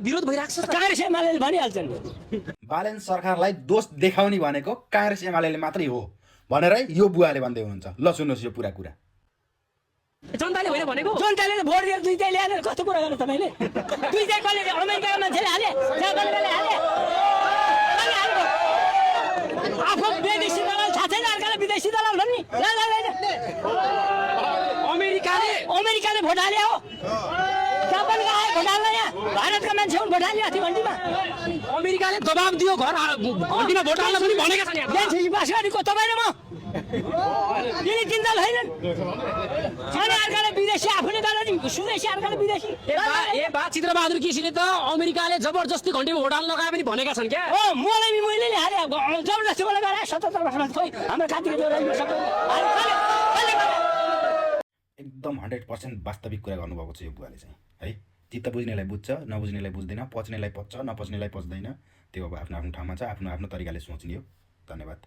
विरोध भइरहेको छ काङ्ग्रेस एमाले भनिहाल्छन् बालेन सरकारलाई दोष देखाउने भनेको काङ्ग्रेस एमाले मात्रै हो भनेरै यो बुवाले भन्दै हुनुहुन्छ। ल सुन्नुहोस् यो पुरा कुरा। जनताले होइन भनेको जनताले भोट दिएर दुईटै ल्याएर कस्तो कुरा गर्नु तपाईँले दुईटै कसले अमेरिकाको मान्छेले हाले जापानले हाले आफू विदेशी दलाल थाहा छैन अर्काले विदेशी दलाल भन्ने अमेरिकाले भोट हाले हो जापानका आए भोट हाल्न यहाँ भारतका मान्छे हुन् भोट हाल्यो अस्ति घन्टीमा अमेरिकाले दबाब दियो घर घन्टीमा भोट हाल्न पनि भनेका छन् यहाँ पास गरेको तपाईँ र म यिनी चिन्ता छैनन् अनि अर्काले विदेशी आफूले गरेर सुदेशी अर्काले विदेशी ए बा चित्रबहादुर केसीले त अमेरिकाले जबरजस्ती घन्टीमा भोट हाल्न लगाए पनि भनेका छन् क्या हो मैले हारे जबरजस्ती मलाई गरे 77 वर्षमा खोइ हाम्रो कातिको जोरा सबै एकदम 100% वास्तविक कुरा गर्नुभएको छ यो बुवाले चाहिँ है। चित्त बुझ्नेलाई बुझ्छ, नबुझ्नेलाई बुझ्दैन, पच्नेलाई पच्छ, नपच्नेलाई पच्दैन। त्यो अब आफ्नो आफ्नो ठाउँमा छ, आफ्नो आफ्नो तरिकाले सोच्ने हो। धन्यवाद।